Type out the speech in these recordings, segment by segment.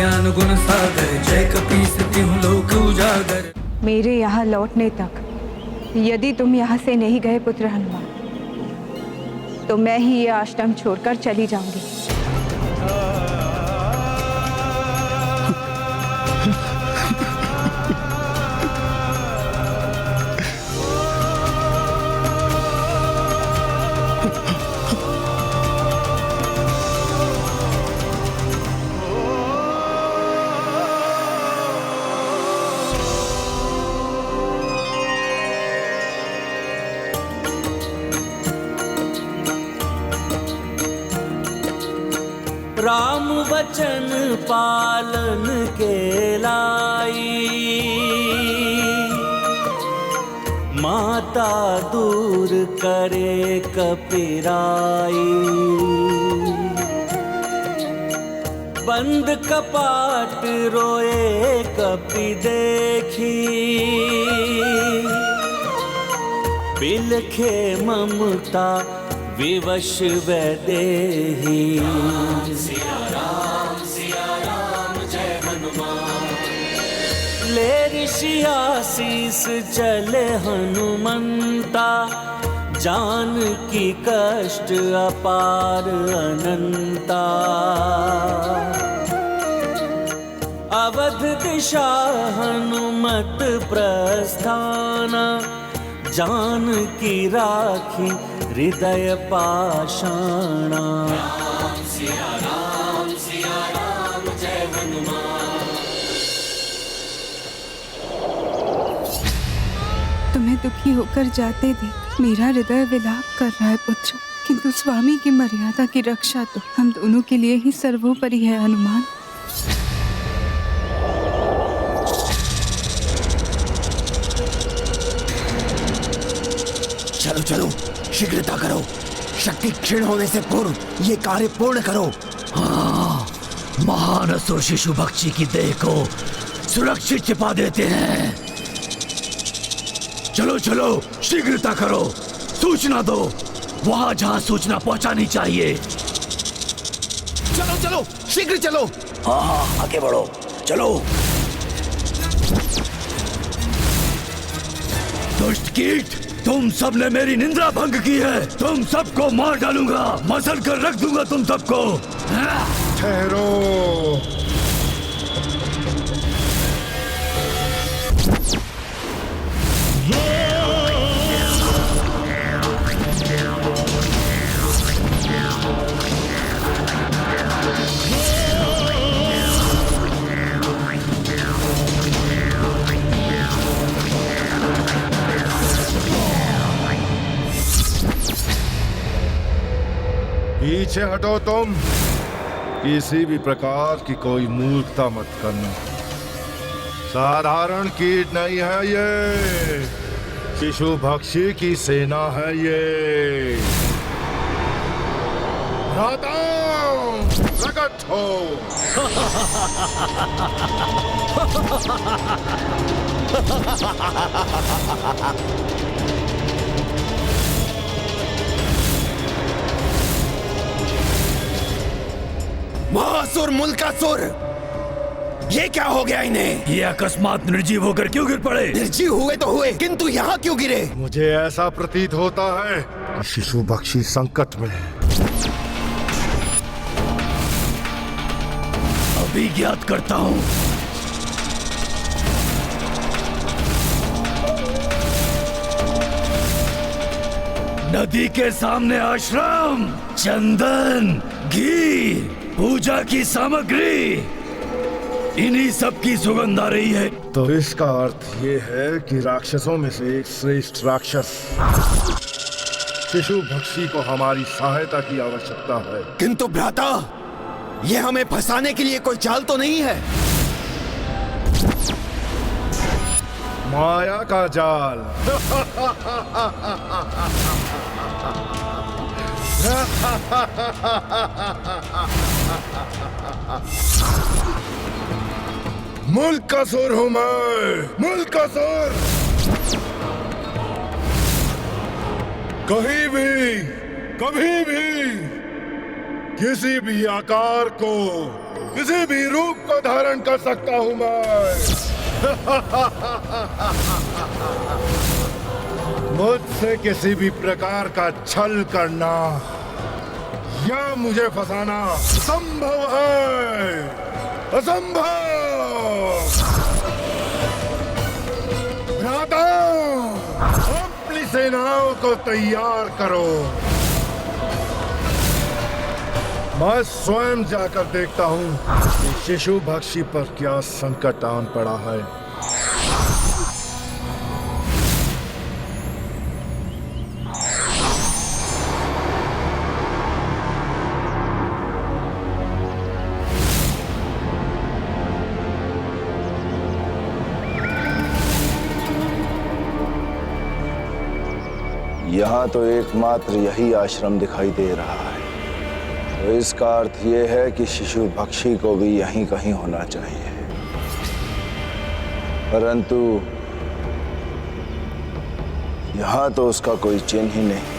ज्ञान गुण सागर, जय कपीस तिहुँ लोक उजागर। मेरे यहाँ लौटने तक यदि तुम यहाँ से नहीं गए पुत्र हनुमान, तो मैं ही ये आश्रम छोड़कर चली जाऊंगी। राम वचन पालन के लाई, माता दूर करे कपिराई। बंद कपाट रोए कपि देखी, बिलखे ममता विवश वैदेही। सिया राम जय हनुमान। ले ऋषि आशीष चले हनुमंता, जान की कष्ट अपार अनंता। अवध दिशा हनुमत प्रस्थाना, जान की राखी हृदय पाषाणा। सिया राम जय हनुमान। तुम्हें दुखी होकर जाते देख मेरा हृदय विलाप कर रहा है पुत्र, किंतु स्वामी की मर्यादा की रक्षा तो हम दोनों के लिए ही सर्वोपरि है हनुमान। चलो चलो, शीघ्रता करो, शक्ति क्षीण होने से पूर्व ये कार्य पूर्ण करो। हाँ, महान असुर शिशु भक्षी की देह को सुरक्षित छिपा देते हैं। चलो चलो, शीघ्रता करो, सूचना दो वहां जहां सूचना पहुंचानी चाहिए। चलो चलो, शीघ्र चलो। हाँ हाँ, आगे बढ़ो, चलो। दुष्ट कीट, तुम सबने मेरी निंदा भंग की है। तुम सबको मार डालूंगा, मसल कर रख दूंगा तुम सबको। ठहरो। पीछे हटो तुम। किसी भी प्रकार की कोई मूर्खता मत करना। साधारण कीट नहीं है ये, शिशु भक्षी की सेना है ये। भ्राता, प्रकट हो। महासुर, मुल्कासुर, ये क्या हो गया इन्हें? ये अकस्मात निर्जीव होकर क्यों गिर पड़े? निर्जीव हुए तो हुए, किंतु यहाँ क्यों गिरे? मुझे ऐसा प्रतीत होता है कि शिशु भक्षी संकट में है। अभी ज्ञात करता हूँ। नदी के सामने आश्रम, चंदन, घी, पूजा की सामग्री, इन्हीं सब की सुगंध आ रही है। तो इसका अर्थ ये है कि राक्षसों में से एक श्रेष्ठ राक्षस शिशु भक्षी को हमारी सहायता की आवश्यकता है। किंतु भ्राता, ये हमें फंसाने के लिए कोई चाल तो नहीं है? माया का जाल। मुल्कासुर हूं मैं, मुल्कासुर। कहीं भी, कभी भी, किसी भी आकार को किसी भी रूप को धारण कर सकता हूं मैं। मुझसे किसी भी प्रकार का छल करना या मुझे फंसाना असंभव है, असंभव। भ्राता, अपनी सेनाओं को तैयार करो। मैं स्वयं जाकर देखता हूं कि शिशु भक्षी पर क्या संकट आन पड़ा है। यहाँ तो एकमात्र यही आश्रम दिखाई दे रहा है, तो इसका अर्थ ये है कि शिशु भक्षी को भी यहीं कहीं होना चाहिए। परंतु यहाँ तो उसका कोई चिन्ह ही नहीं है।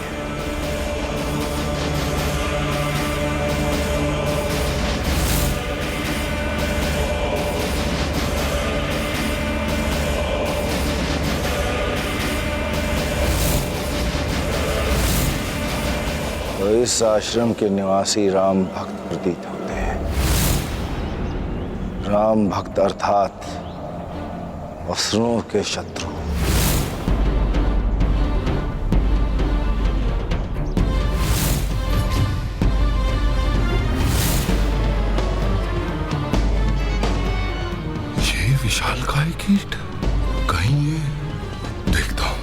तो इस आश्रम के निवासी राम भक्त प्रतीत होते हैं। राम भक्त अर्थात असुरों के शत्रु। ये विशालकाय कीट, कहीं ये देखता हूं।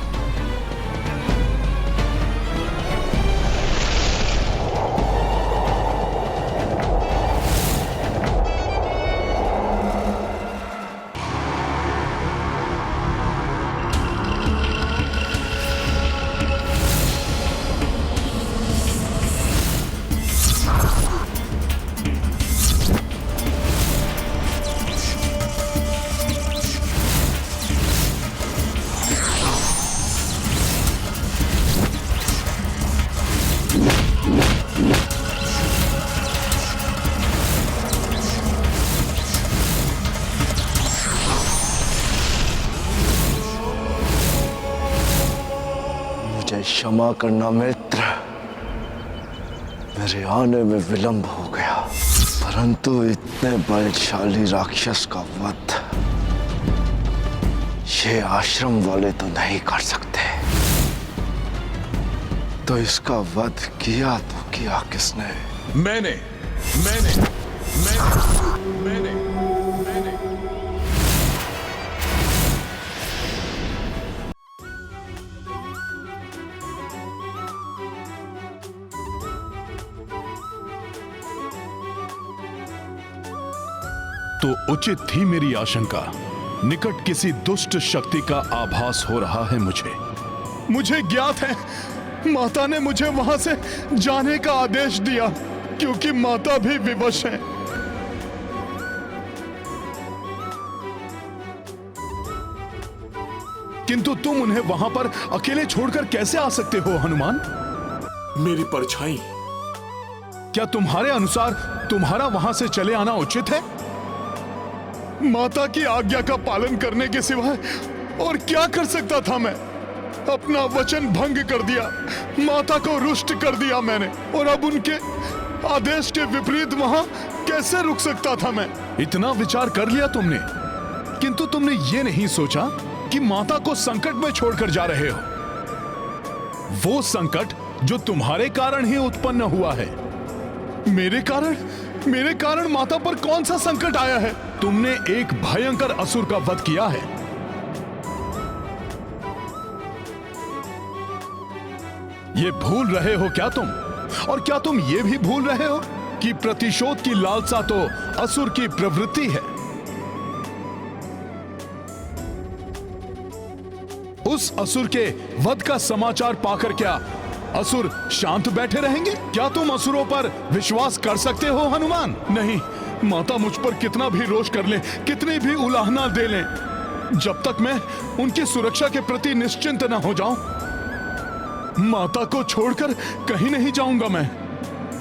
क्षमा करना मित्र, मेरे आने में विलंब हो गया, परंतु इतने बलशाली राक्षस का वध ये आश्रम वाले तो नहीं कर सकते। तो इसका वध किया तो किया किसने? मैंने। तो उचित थी मेरी आशंका। निकट किसी दुष्ट शक्ति का आभास हो रहा है मुझे ज्ञात है माता ने मुझे वहां से जाने का आदेश दिया, क्योंकि माता भी विवश है। किंतु तुम उन्हें वहां पर अकेले छोड़कर कैसे आ सकते हो हनुमान? मेरी परछाई। क्या तुम्हारे अनुसार तुम्हारा वहां से चले आना उचित है? माता की आज्ञा का पालन करने के सिवाय और क्या कर सकता था मैं? अपना वचन भंग कर दिया, माता को रुष्ट कर दिया मैंने, और अब उनके आदेश के विपरीत वहां कैसे रुक सकता था मैं? इतना विचार कर लिया तुमने, किंतु तुमने ये नहीं सोचा कि माता को संकट में छोड़कर जा रहे हो। वो संकट जो तुम्हारे कारण ही उत्पन्न हुआ है। मेरे कारण माता पर कौन सा संकट आया है? तुमने एक भयंकर असुर का वध किया है। ये भूल रहे हो क्या तुम? और क्या तुम ये भी भूल रहे हो कि प्रतिशोध की लालसा तो असुर की प्रवृत्ति है? उस असुर के वध का समाचार पाकर क्या असुर शांत बैठे रहेंगे? क्या तुम असुरों पर विश्वास कर सकते हो हनुमान? नहीं, माता मुझ पर कितना भी रोष कर ले, कितनी भी उलाहना दे लें, जब तक मैं उनकी सुरक्षा के प्रति निश्चिंत न हो जाऊं, माता को छोड़कर कहीं नहीं जाऊंगा। मैं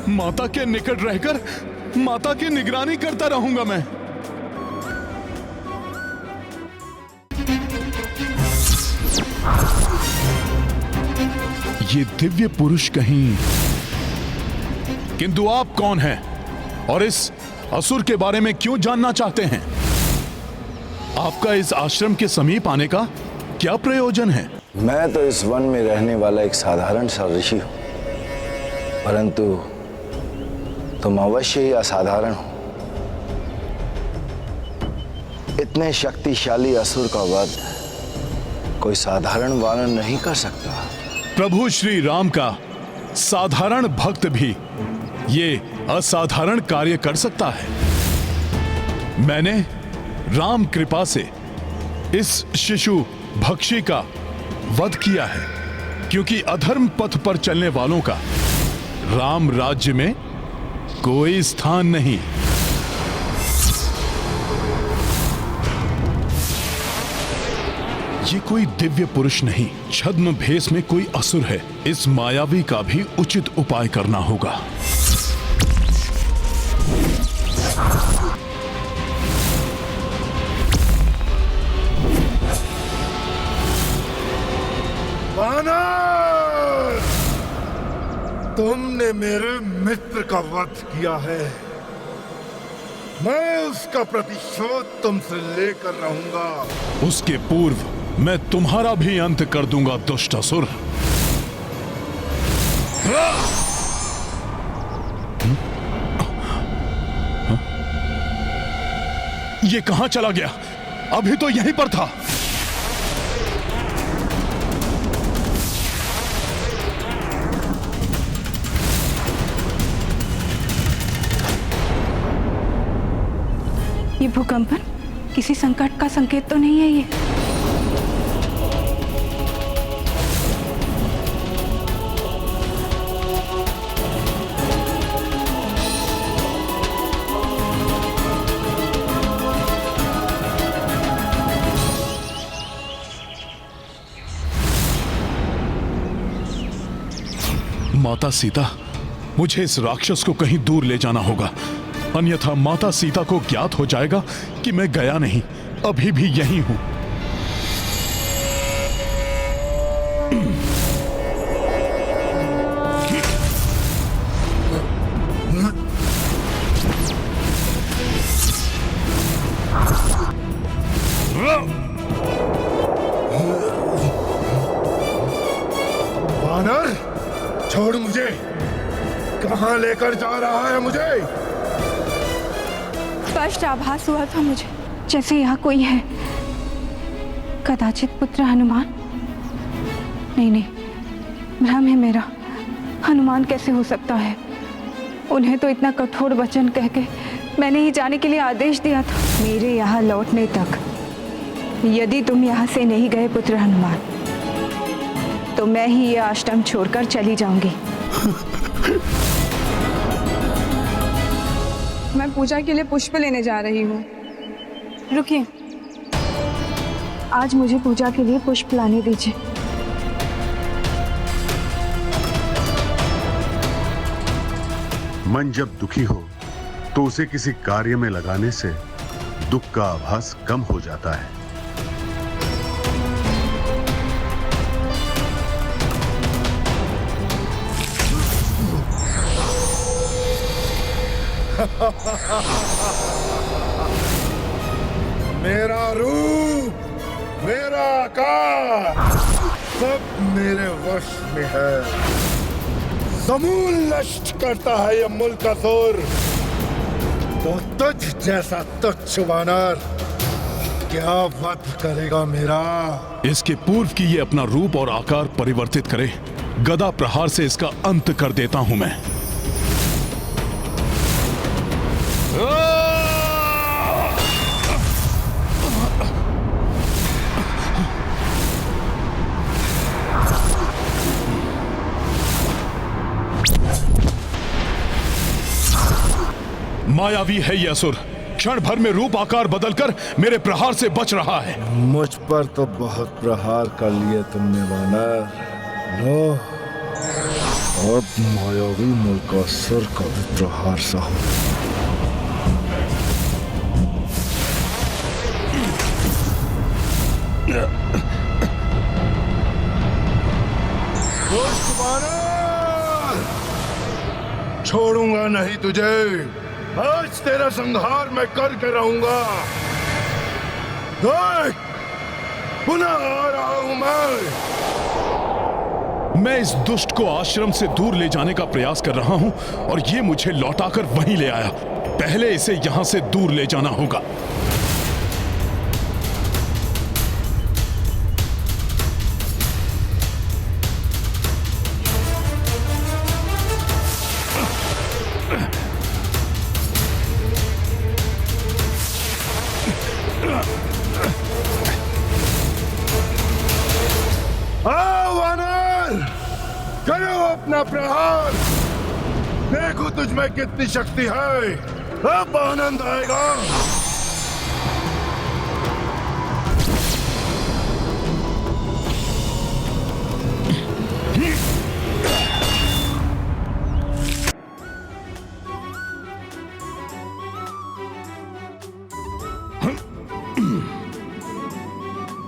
माता के निकट रहकर माता की निगरानी करता रहूंगा मैं। ये दिव्य पुरुष कहीं, किंतु आप कौन हैं और इस असुर के बारे में क्यों जानना चाहते हैं? आपका इस आश्रम के समीप आने का क्या प्रयोजन है? मैं तो इस वन में रहने वाला एक साधारण सा ऋषि हूं, परंतु तुम अवश्य ही असाधारण हो। इतने शक्तिशाली असुर का वध कोई साधारण वानर नहीं कर सकता। प्रभु श्री राम का साधारण भक्त भी ये असाधारण कार्य कर सकता है। मैंने राम कृपा से इस शिशु भक्षी का वध किया है, क्योंकि अधर्म पथ पर चलने वालों का राम राज्य में कोई स्थान नहीं। ये कोई दिव्य पुरुष नहीं, छद्म भेष में कोई असुर है। इस मायावी का भी उचित उपाय करना होगा। वानर, तुमने मेरे मित्र का वध किया है। मैं उसका प्रतिशोध तुमसे लेकर रहूंगा। उसके पूर्व मैं तुम्हारा भी अंत कर दूंगा दुष्ट असुर। ये कहां चला गया? अभी तो यहीं पर था। ये भूकंपन किसी संकट का संकेत तो नहीं है ये? माता सीता, मुझे इस राक्षस को कहीं दूर ले जाना होगा, अन्यथा माता सीता को ज्ञात हो जाएगा कि मैं गया नहीं, अभी भी यहीं हूं। वानर, छोड़ मुझे। कहां लेकर जा रहा है मुझे? स्पष्ट आभास हुआ था मुझे जैसे यहाँ कोई है। कदाचित पुत्र हनुमान? नहीं, भ्रम है मेरा। हनुमान कैसे हो सकता है? उन्हें तो इतना कठोर वचन कह के मैंने ही जाने के लिए आदेश दिया था। मेरे यहाँ लौटने तक यदि तुम यहाँ से नहीं गए पुत्र हनुमान, तो मैं ही ये आश्रम छोड़कर चली जाऊंगी। मैं पूजा के लिए पुष्प लेने जा रही हूँ। रुकिए, आज मुझे पूजा के लिए पुष्प लाने दीजिए। मन जब दुखी हो तो उसे किसी कार्य में लगाने से दुख का आभास कम हो जाता है। मेरा रूप, मेरा आकार सब मेरे वश में है। समूल नष्ट करता है यह मुल्क असुर। तो तुझ जैसा तुच्छ वानर क्या वध करेगा मेरा? इसके पूर्व की ये अपना रूप और आकार परिवर्तित करे, गदा प्रहार से इसका अंत कर देता हूं मैं। मायावी है यह असुर, क्षण भर में रूप आकार बदलकर मेरे प्रहार से बच रहा है। मुझ पर तो बहुत प्रहार कर लिए तुमने वानर। लो, अब मायावी मुल्क असुर का भी प्रहार सहो। दुष्ट वानर! छोड़ूंगा नहीं तुझे। आज तेरा संहार मैं करके रहूंगा। देख, पुनः आ रहा हूं मैं इस दुष्ट को आश्रम से दूर ले जाने का प्रयास कर रहा हूं और ये मुझे लौटाकर वहीं ले आया। पहले इसे यहां से दूर ले जाना होगा। आओ वानर, करो अपना प्रहार। देखो तुझ में कितनी शक्ति है। अब आनंद आएगा।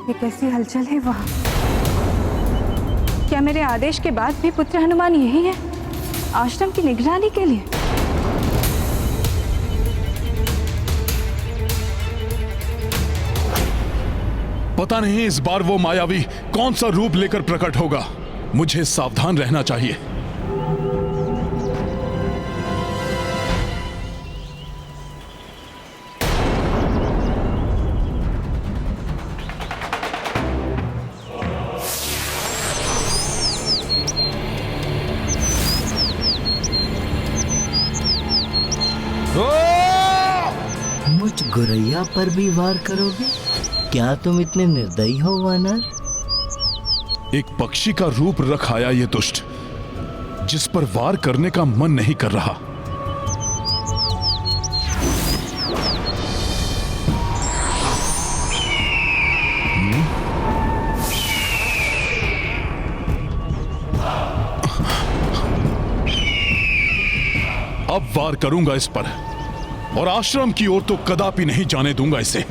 ये कैसी हलचल है वहाँ? क्या मेरे आदेश के बाद भी पुत्र हनुमान यही है आश्रम की निगरानी के लिए? पता नहीं इस बार वो मायावी कौन सा रूप लेकर प्रकट होगा। मुझे सावधान रहना चाहिए। मुझ गुरैया पर भी वार करोगे? क्या तुम इतने निर्दयी हो वानर? एक पक्षी का रूप रख आया ये दुष्ट, जिस पर वार करने का मन नहीं कर रहा। अब वार करूंगा इस पर और आश्रम की ओर तो कदापि नहीं जाने दूंगा इसे।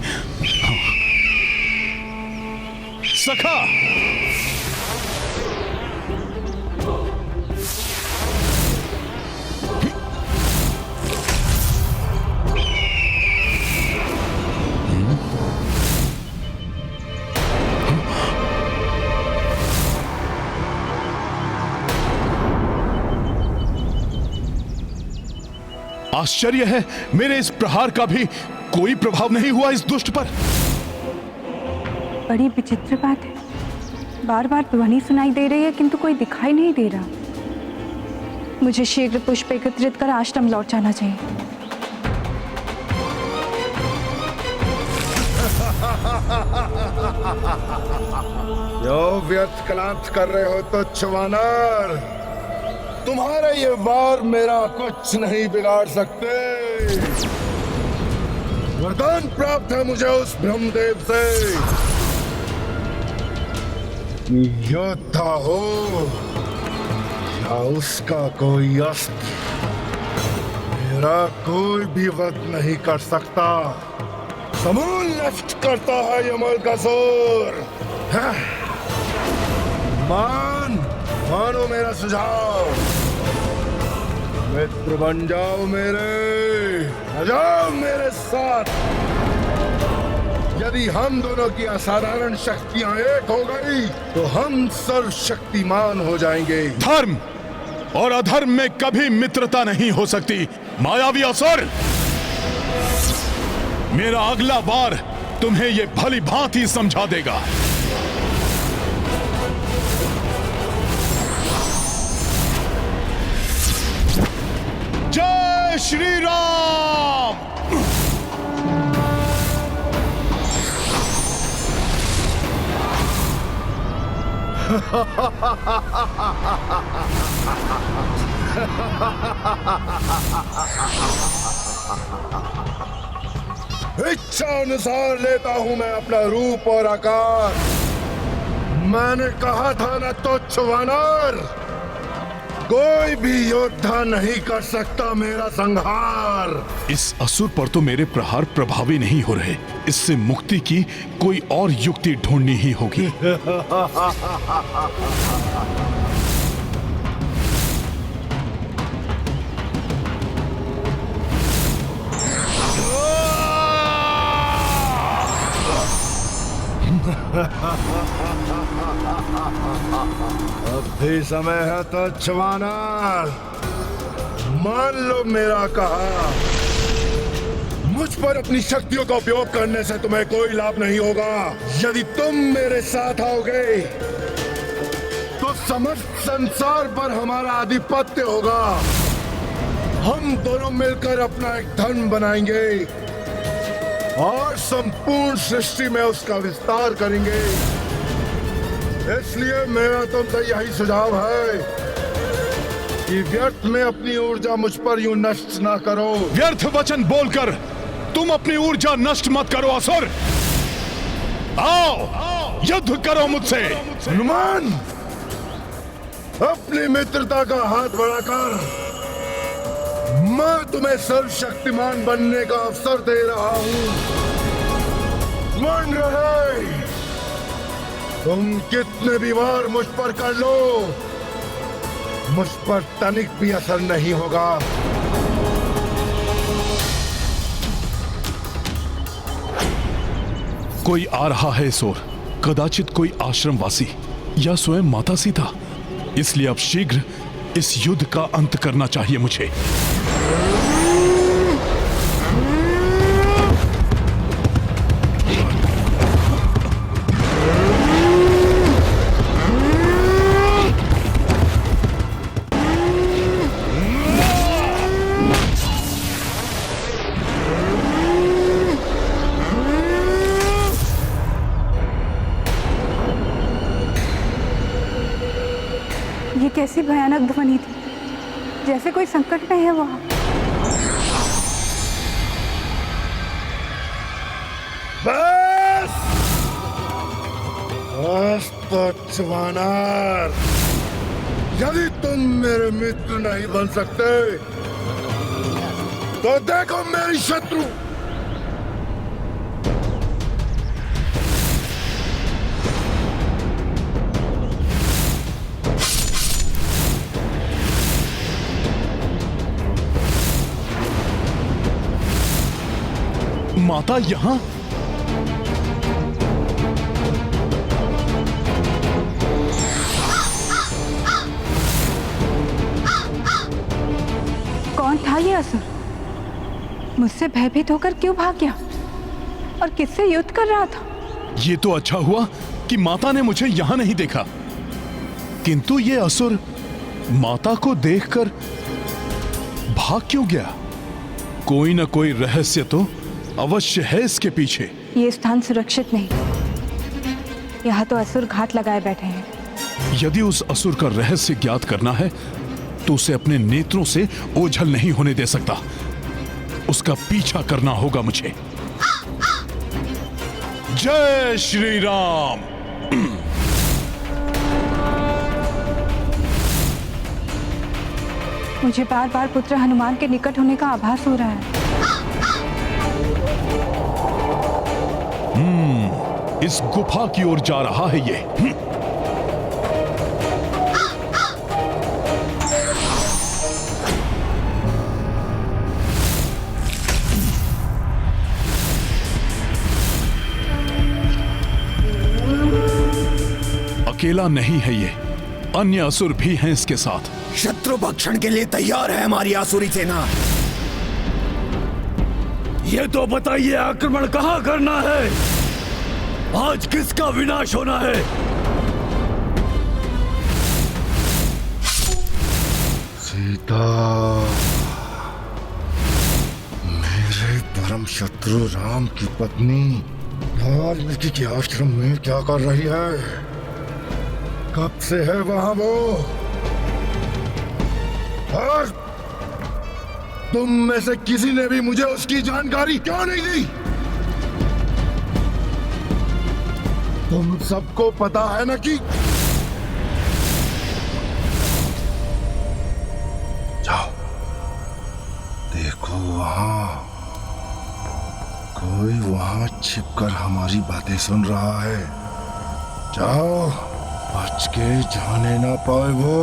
सखा, आश्चर्य है, मेरे इस प्रहार का भी कोई प्रभाव नहीं हुआ इस दुष्ट पर। बड़ी विचित्र बात है, बार बार ध्वनि सुनाई दे रही है किंतु कोई दिखाई नहीं दे रहा। मुझे शीघ्र पुष्प एकत्रित कर आश्रम लौट जाना चाहिए। यो व्यर्थ कलांत कर रहे हो तुच्छ वानर। तुम्हारे ये वार मेरा कुछ नहीं बिगाड़ सकते। वरदान प्राप्त है मुझे उस ब्रह्मदेव से। योद्धा हो या उसका कोई अस्त्र, मेरा कोई भी वध नहीं कर सकता। समूल नष्ट करता है यमल का जोर। मानो मेरा सुझाव, मित्र बन जाओ मेरे, आ जाओ मेरे साथ। यदि हम दोनों की असाधारण शक्तियां एक हो गई तो हम सर्वशक्तिमान हो जाएंगे। धर्म और अधर्म में कभी मित्रता नहीं हो सकती। मायावी असुर, मेरा अगला वार तुम्हें ये भली भांति समझा देगा। जय श्री राम। इच्छा अनुसार लेता हूं मैं अपना रूप और आकार। मैंने कहा था ना तुच्छ वानर, कोई भी योद्धा नहीं कर सकता मेरा संहार। इस असुर पर तो मेरे प्रहार प्रभावी नहीं हो रहे। इससे मुक्ति की कोई और युक्ति ढूंढनी ही होगी। अब भी समय है तो जवानर, मान लो मेरा कहा। मुझ पर अपनी शक्तियों का उपयोग करने से तुम्हें कोई लाभ नहीं होगा। यदि तुम मेरे साथ आओगे तो समस्त संसार पर हमारा आधिपत्य होगा। हम दोनों मिलकर अपना एक धन बनाएंगे और संपूर्ण सृष्टि में उसका विस्तार करेंगे। इसलिए मेरा तुमसे यही सुझाव है कि व्यर्थ में अपनी ऊर्जा मुझ पर यूं नष्ट ना करो। व्यर्थ वचन बोलकर तुम अपनी ऊर्जा नष्ट मत करो असुर। आओ युद्ध करो मुझसे। हनुमान, अपनी मित्रता का हाथ बढ़ाकर मैं तुम्हें सर्वशक्तिमान बनने का अवसर दे रहा हूं। मन रहे, तुम कितने भी वार मुझ पर कर लो, मुझ पर तनिक भी असर नहीं होगा। कोई आ रहा है इस ओर, कदाचित कोई आश्रमवासी या स्वयं माता सीता। इसलिए अब शीघ्र इस युद्ध का अंत करना चाहिए मुझे। ये कैसी भयानक ध्वनि थी, जैसे कोई संकट में है वहां। बस बस तो जवानर, यदि तुम मेरे मित्र नहीं बन सकते तो देखो मेरी शत्रु। माता यहाँ? कौन था ये असुर? मुझसे भयभीत होकर क्यों भाग गया और किससे युद्ध कर रहा था? ये तो अच्छा हुआ कि माता ने मुझे यहाँ नहीं देखा, किंतु ये असुर माता को देखकर भाग क्यों गया? कोई ना कोई रहस्य तो अवश्य है इसके पीछे। ये स्थान सुरक्षित नहीं, यहाँ तो असुर घात लगाए बैठे हैं। यदि उस असुर का रहस्य ज्ञात करना है तो उसे अपने नेत्रों से ओझल नहीं होने दे सकता। उसका पीछा करना होगा मुझे। जय श्री राम। मुझे बार बार पुत्र हनुमान के निकट होने का आभास हो रहा है। इस गुफा की ओर जा रहा है ये। अकेला नहीं है ये, अन्य असुर भी हैं इसके साथ। शत्रु भक्षण के लिए तैयार है हमारी आसुरी सेना। ये तो बताइए आक्रमण कहाँ करना है? आज किसका विनाश होना है? सीता, मेरे परम शत्रु राम की पत्नी वाल्मीकि के आश्रम में क्या कर रही है? कब से है वहां वो? और तुम में से किसी ने भी मुझे उसकी जानकारी क्यों नहीं दी? तुम सबको पता है ना कि कोई वहां छिपकर हमारी बातें सुन रहा है। जाओ, बच के जाने ना पाए वो।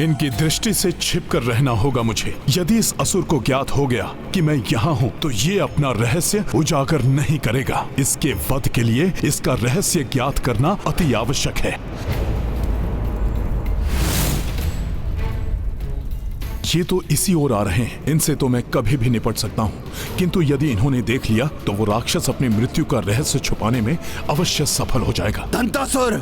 इनकी दृष्टि से छिपकर रहना होगा मुझे। यदि इस असुर को ज्ञात हो गया कि मैं यहाँ हूँ तो ये अपना रहस्य उजागर नहीं करेगा। इसके वध के लिए इसका रहस्य ज्ञात करना अति आवश्यक है। ये तो इसी ओर आ रहे हैं। इनसे तो मैं कभी भी निपट सकता हूँ, किंतु यदि इन्होंने देख लिया तो वो राक्षस अपनी मृत्यु का रहस्य छुपाने में अवश्य सफल हो जाएगा। दंतासुर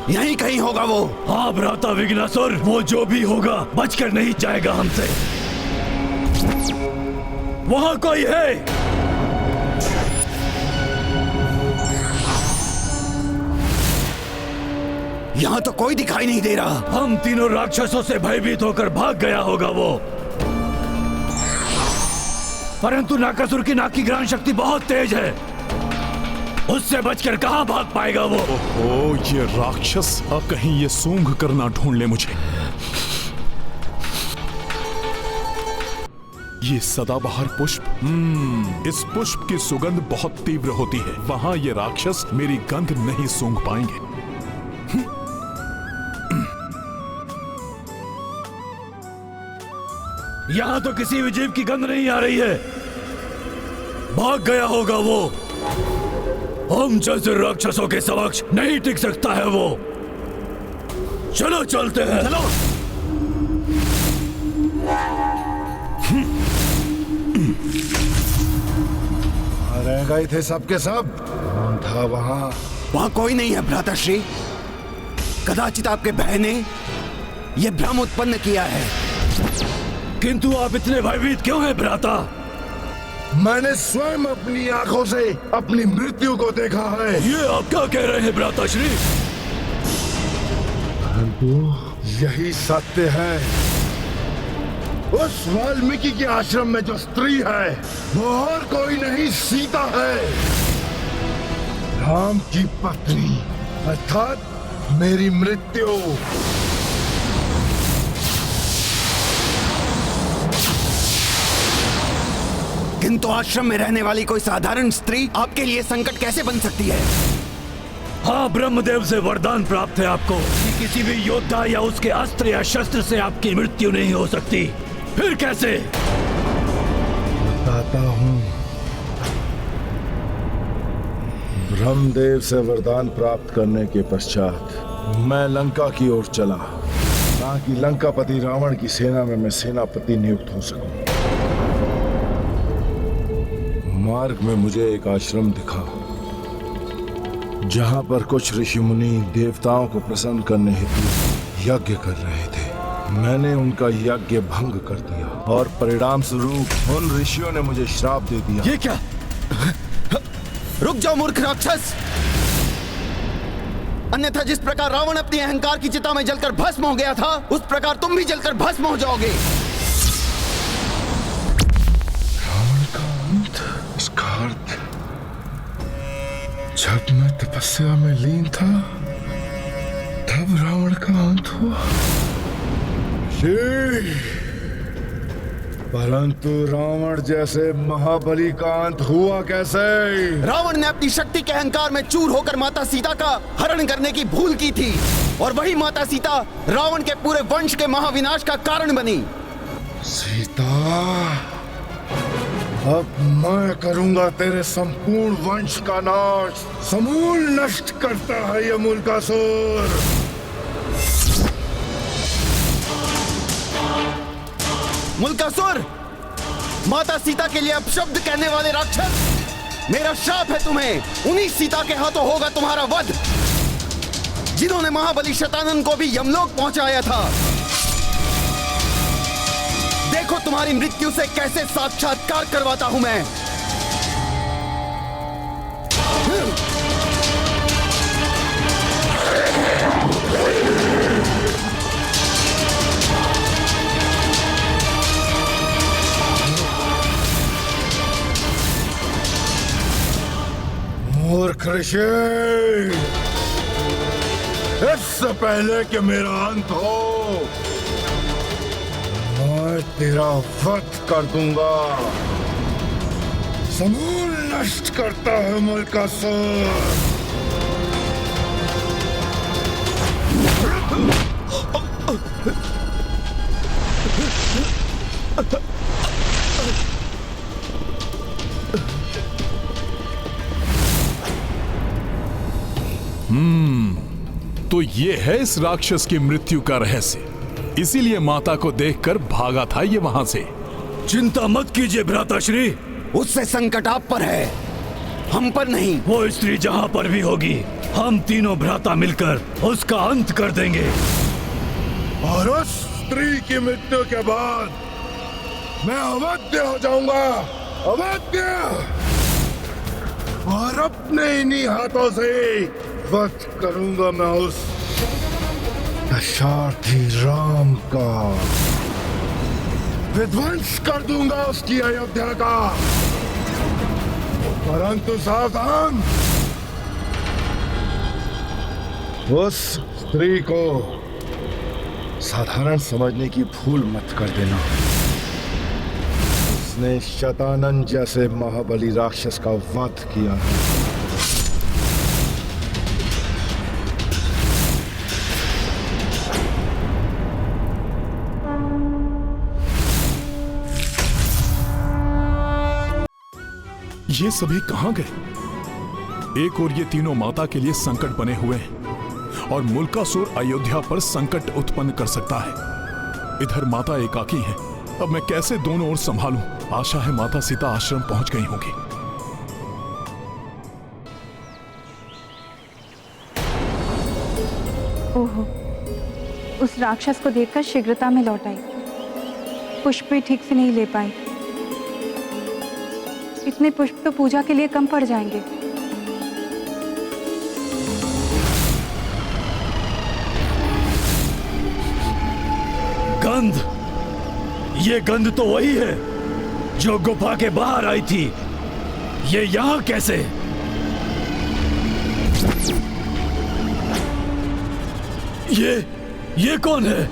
यहीं कहीं होगा वो। हाँ भ्राता विघ्नासुर, वो जो भी होगा बचकर नहीं जाएगा हमसे। वहाँ कोई है। यहाँ तो कोई दिखाई नहीं दे रहा। हम तीनों राक्षसों से भयभीत होकर भाग गया होगा वो। परंतु नाकासुर की नाक की ग्रहण शक्ति बहुत तेज है, उससे बचकर कहां भाग पाएगा वो। ओहो, ये राक्षस अब कहीं ये सूंघ करना ढूंढ ले मुझे। ये सदाबहार पुष्प, इस पुष्प की सुगंध बहुत तीव्र होती है। वहां ये राक्षस मेरी गंध नहीं सूंघ पाएंगे। यहां तो किसी भी जीव की गंध नहीं आ रही है। भाग गया होगा वो। हम जैसे राक्षसों के समक्ष नहीं टिक सकता है वो। चलो चलते हैं। चलो। रह गए थे सबके सब। कौन था वहां? वहां कोई नहीं है भ्राताश्री। कदाचित आपके बहन ने यह भ्रम उत्पन्न किया है। किंतु आप इतने भयभीत क्यों हैं भ्राता? मैंने स्वयं अपनी आंखों से अपनी मृत्यु को देखा है। ये आप क्या कह रहे हैं भ्राताश्री? परंतु यही सत्य है। उस वाल्मीकि के आश्रम में जो स्त्री है वो और कोई नहीं, सीता है, राम की पत्नी, अर्थात मेरी मृत्यु। किंतु आश्रम में रहने वाली कोई साधारण स्त्री आपके लिए संकट कैसे बन सकती है? हाँ, ब्रह्मदेव से वरदान प्राप्त है आपको कि किसी भी योद्धा या उसके अस्त्र या शस्त्र से आपकी मृत्यु नहीं हो सकती। फिर कैसे? बताता हूँ। ब्रह्मदेव से वरदान प्राप्त करने के पश्चात मैं लंका की ओर चला, ताकि लंकापति रावण की सेना में मैं सेनापति नियुक्त हो सकूं। मार्ग में मुझे एक आश्रम दिखा, जहां पर कुछ ऋषि मुनि देवताओं को प्रसन्न करने हेतु यज्ञ कर रहे थे। मैंने उनका यज्ञ भंग कर दिया और परिणाम स्वरूप उन ऋषियों ने मुझे श्राप दे दिया। ये क्या? रुक जाओ मूर्ख राक्षस! अन्यथा जिस प्रकार रावण अपनी अहंकार की चिता में जलकर भस्म हो गया था, उस प्रकार तुम भी जलकर भस्म हो जाओगे। रावण का अंत? इसका अर्थ जब मैं तपस्या में लीन था तब रावण का अंत हुआ। परंतु रावण जैसे महाबली का अंत हुआ कैसे? रावण ने अपनी शक्ति के अहंकार में चूर होकर माता सीता का हरण करने की भूल की थी, और वही माता सीता रावण के पूरे वंश के महाविनाश का कारण बनी। सीता, अब मैं करूंगा तेरे संपूर्ण वंश का नाश। समूल नष्ट करता है यह मूलकासुर। मूलकासुर, माता सीता के लिए अपशब्द कहने वाले राक्षस, मेरा शाप है तुम्हें। उन्हीं सीता के हाथों होगा तुम्हारा वध, जिन्होंने महाबली शतानन को भी यमलोक पहुंचाया था। देखो तुम्हारी मृत्यु से कैसे साक्षात्कार करवाता हूं मैं। मूर्ख ऋषि, इससे पहले कि मेरा अंत हो, मैं तेरा वध कर दूंगा। समूल नष्ट करता है मुल्कासुर। तो ये है इस राक्षस की मृत्यु का रहस्य। इसीलिए माता को देखकर भागा था ये वहां से। चिंता मत कीजिए भ्राताश्री, उससे संकट आप पर है, हम पर नहीं। वो स्त्री जहां पर भी होगी, हम तीनों भ्राता मिलकर उसका अंत कर देंगे। और उस स्त्री की मृत्यु के बाद मैं अवध्य हो जाऊंगा, अवध्य, और अपने इन्हीं हाथों से वध करूंगा मैं उस दशार्थी राम का। विध्वंस कर दूंगा उसकी अयोध्या का। परंतु सावधान, उस स्त्री को साधारण समझने की भूल मत कर देना। उसने शतानंद जैसे महाबली राक्षस का वध किया है। ये सभी कहां गए? एक और ये तीनों माता के लिए संकट बने हुए हैं और मुल्कासुर अयोध्या पर संकट उत्पन्न कर सकता है। इधर माता एकाकी हैं। अब मैं कैसे दोनों ओर संभालूं? आशा है माता सीता आश्रम पहुंच गई होंगी। ओहो, उस राक्षस को देखकर शीघ्रता में लौट आई। पुष्प भी ठीक से नहीं ले पाई। इतने पुष्प तो पूजा के लिए कम पड़ जाएंगे। गंध, ये गंध तो वही है जो गुफा के बाहर आई थी। ये यहां कैसे? ये कौन है?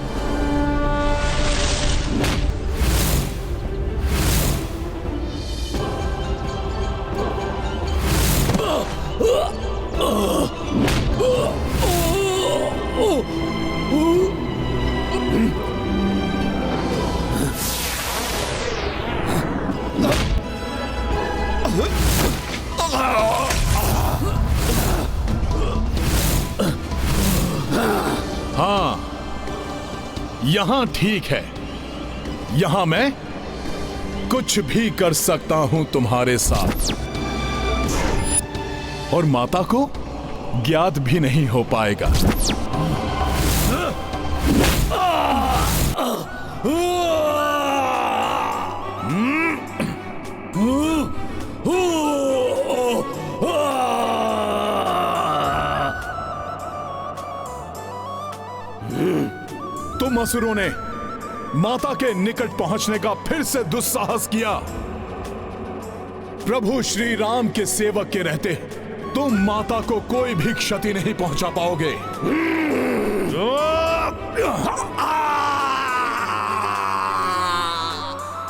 हाँ, यहां ठीक है। यहां मैं कुछ भी कर सकता हूं तुम्हारे साथ, और माता को ज्ञात भी नहीं हो पाएगा। तुम असुरों ने माता के निकट पहुंचने का फिर से दुस्साहस किया। प्रभु श्री राम के सेवक के रहते तुम माता को कोई भी क्षति नहीं पहुंचा पाओगे।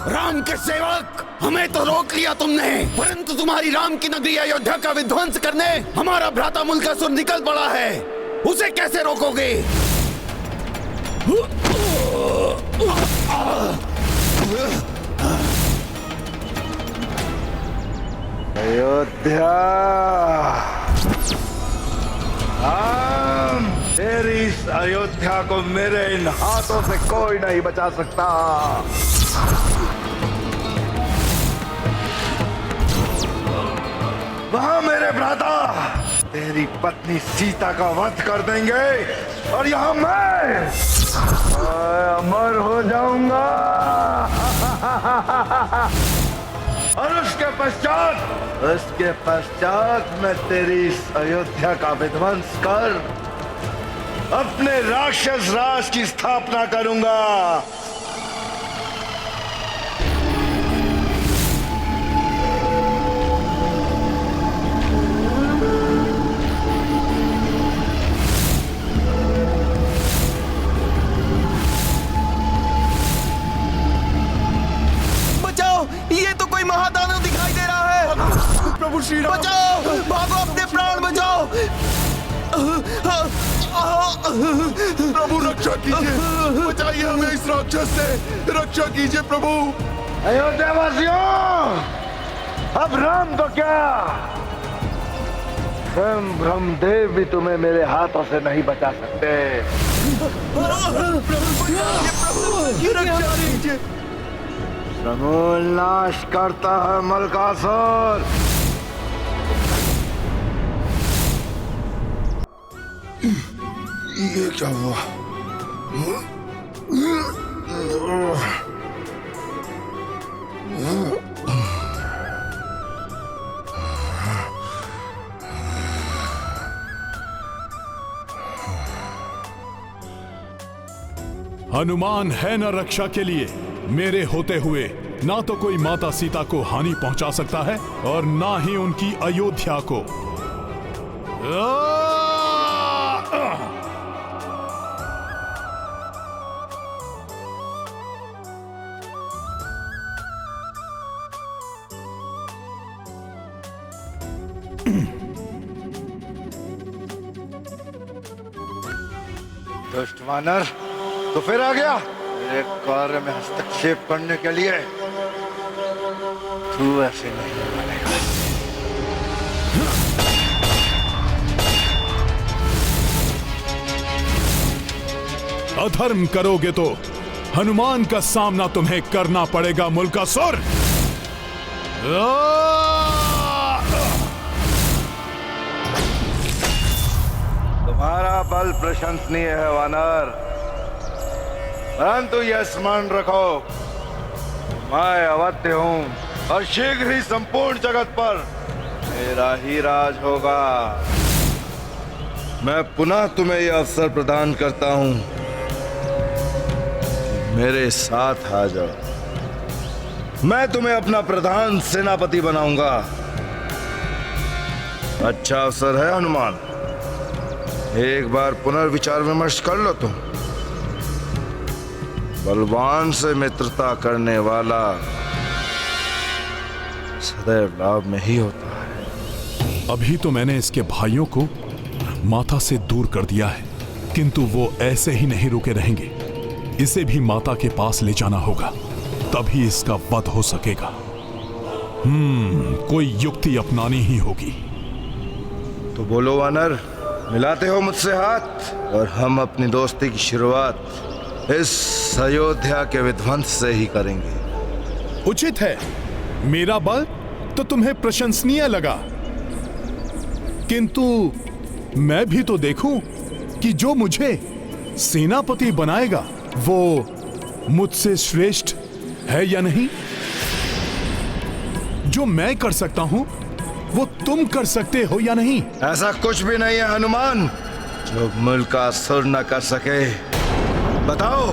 राम के सेवक, हमें तो रोक लिया तुमने, परंतु तुम्हारी राम की नगरी अयोध्या का विध्वंस करने हमारा भ्राता मुल्कासुर निकल पड़ा है। उसे कैसे रोकोगे? अयोध्या, तेरी इस अयोध्या को मेरे इन हाथों से कोई नहीं बचा सकता। वहां मेरे भ्राता तेरी पत्नी सीता का वध कर देंगे और यहाँ मैं अमर हो जाऊंगा। और उसके पश्चात मैं तेरी इस अयोध्या का विध्वंस कर अपने राक्षस राज की स्थापना करूंगा। बचाओ, भागो, अपने प्राण बचाओ। प्रभु रक्षा कीजिए, बचाइए हमें इस राक्षस से, रक्षा कीजिए प्रभु। अयोध्यावासियों, अब राम तो क्या, स्वयं ब्रह्मदेव भी तुम्हें मेरे हाथों से नहीं बचा सकते। समूल नाश करता है मलकासुर। ये क्या हुआ? हनुमान है न रक्षा के लिए, मेरे होते हुए ना तो कोई माता सीता को हानि पहुंचा सकता है और ना ही उनकी अयोध्या को। दुष्ट वानर, तो फिर आ गया मेरे कार्य में हस्तक्षेप करने के लिए। तू ऐसे नहीं बनेगा। अधर्म करोगे तो हनुमान का सामना तुम्हें करना पड़ेगा मुल्कासुर। तुम्हारा बल प्रशंसनीय है वानर, परंतु यह स्मरण रखो, मैं अवध्य हूं और शीघ्र ही संपूर्ण जगत पर मेरा ही राज होगा। मैं पुनः तुम्हें यह अवसर प्रदान करता हूं, मेरे साथ आ जाओ। मैं तुम्हें अपना प्रधान सेनापति बनाऊंगा। अच्छा अवसर है हनुमान, एक बार पुनर्विचार विमर्श कर लो तुम। बलवान से मित्रता करने वाला सदैव लाभ में ही होता है। अभी तो मैंने इसके भाइयों को माता से दूर कर दिया है, किंतु वो ऐसे ही नहीं रुके रहेंगे। इसे भी माता के पास ले जाना होगा, तभी इसका वध हो सकेगा। कोई युक्ति अपनानी ही होगी। तो बोलो वानर, मिलाते हो मुझसे हाथ और हम अपनी दोस्ती की शुरुआत इस अयोध्या के विध्वंस से ही करेंगे। उचित है। मेरा बल तो तुम्हें प्रशंसनीय लगा, किंतु मैं भी तो देखूं कि जो मुझे सेनापति बनाएगा वो मुझसे श्रेष्ठ है या नहीं। जो मैं कर सकता हूं वो तुम कर सकते हो या नहीं। ऐसा कुछ भी नहीं है हनुमान जो मुल्कासुर न कर सके। बताओ,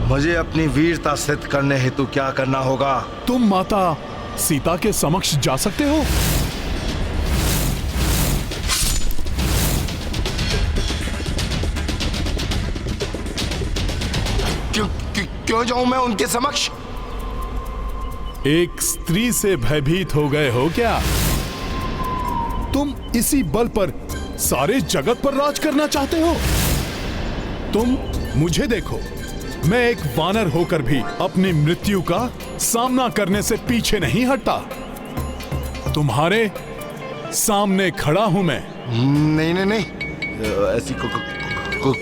मुझे अपनी वीरता सिद्ध करने हेतु क्या करना होगा? तुम माता सीता के समक्ष जा सकते हो। क्यों जाऊं मैं उनके समक्ष? एक स्त्री से भयभीत हो गए हो क्या? तुम इसी बल पर सारे जगत पर राज करना चाहते हो? तुम मुझे देखो, मैं एक वानर होकर भी अपनी मृत्यु का सामना करने से पीछे नहीं हटता। तुम्हारे सामने खड़ा हूं मैं। नहीं नहीं नहीं, ऐसी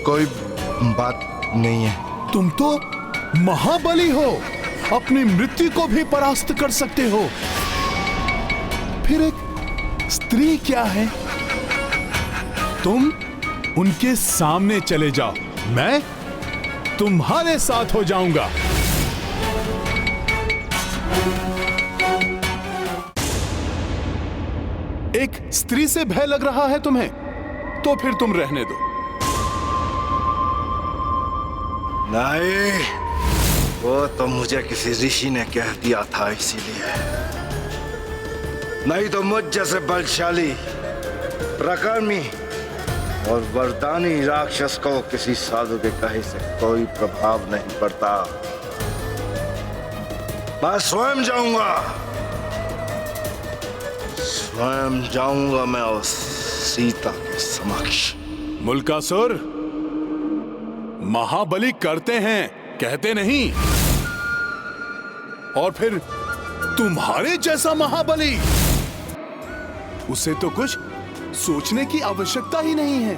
कोई बात नहीं है। तुम तो महाबली हो, अपनी मृत्यु को भी परास्त कर सकते हो। फिर एक स्त्री क्या है? तुम उनके सामने चले जाओ, मैं तुम्हारे साथ हो जाऊंगा। एक स्त्री से भय लग रहा है तुम्हें, तो फिर तुम रहने दो। नहीं, वो तो मुझे किसी ऋषि ने कह दिया था, इसीलिए। नहीं तो मुझ जैसे बलशाली, प्रकर्मी और वरदानी राक्षस को किसी साधु के कहे से कोई प्रभाव नहीं पड़ता। मैं स्वयं जाऊंगा, स्वयं जाऊंगा मैं उस सीता के समक्ष। मुल्कासुर, महाबली करते हैं, कहते नहीं। और फिर तुम्हारे जैसा महाबली, उसे तो कुछ सोचने की आवश्यकता ही नहीं है।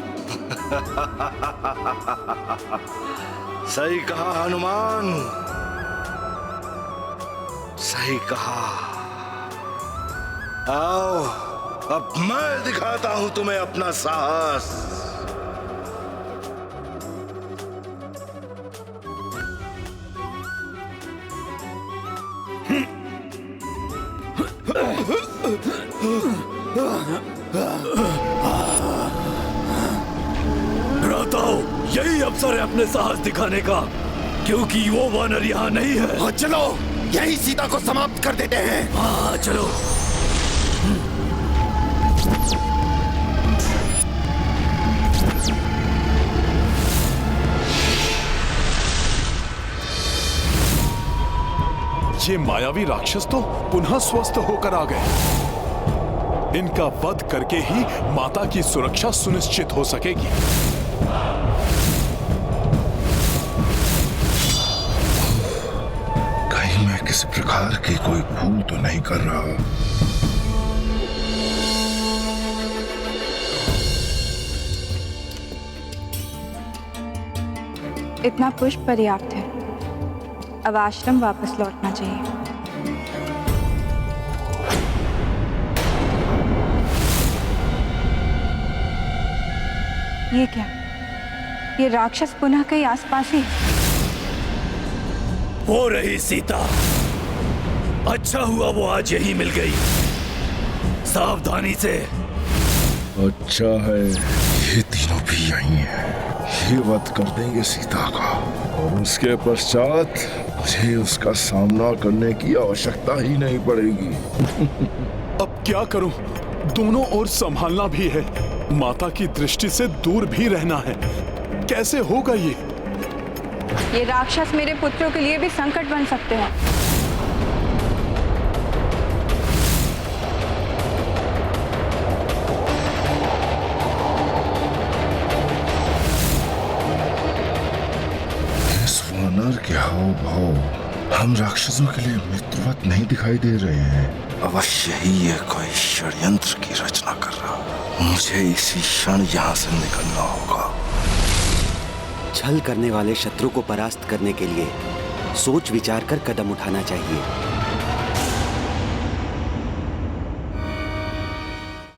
सही कहा हनुमान, सही कहा। आओ, अब मैं दिखाता हूं तुम्हें अपना साहस। भ्राताओ, यही अवसर है अपने साहस दिखाने का, क्योंकि वो वानर यहाँ नहीं है। हाँ, चलो यही सीता को समाप्त कर देते हैं। हाँ चलो। ये मायावी राक्षस तो पुनः स्वस्थ होकर आ गए। इनका वध करके ही माता की सुरक्षा सुनिश्चित हो सकेगी। कहीं मैं किसी प्रकार की कोई भूल तो नहीं कर रहा। इतना पुष्प पर्याप्त है, अब आश्रम वापस लौटना चाहिए। ये क्या? ये राक्षस पुनः कहीं आसपास ही है। हो रही सीता, अच्छा हुआ वो आज यही मिल गई। सावधानी से। अच्छा है, ये तीनों भी यहीं हैं। ये वध कर देंगे सीता का, और उसके पश्चात मुझे उसका सामना करने की आवश्यकता ही नहीं पड़ेगी। अब क्या करूं? दोनों ओर संभालना भी है, माता की दृष्टि से दूर भी रहना है। कैसे होगा ये? ये राक्षस मेरे पुत्रों के लिए भी संकट बन सकते हैं। इस वानर के हाव भाव हम राक्षसों के लिए मित्रवत नहीं दिखाई दे रहे हैं। अवश्य ही ये कोई षड्यंत्र की रचना कर रहा। मुझे इसी क्षण यहाँ से निकलना होगा। छल करने वाले शत्रु को परास्त करने के लिए सोच विचार कर कदम उठाना चाहिए।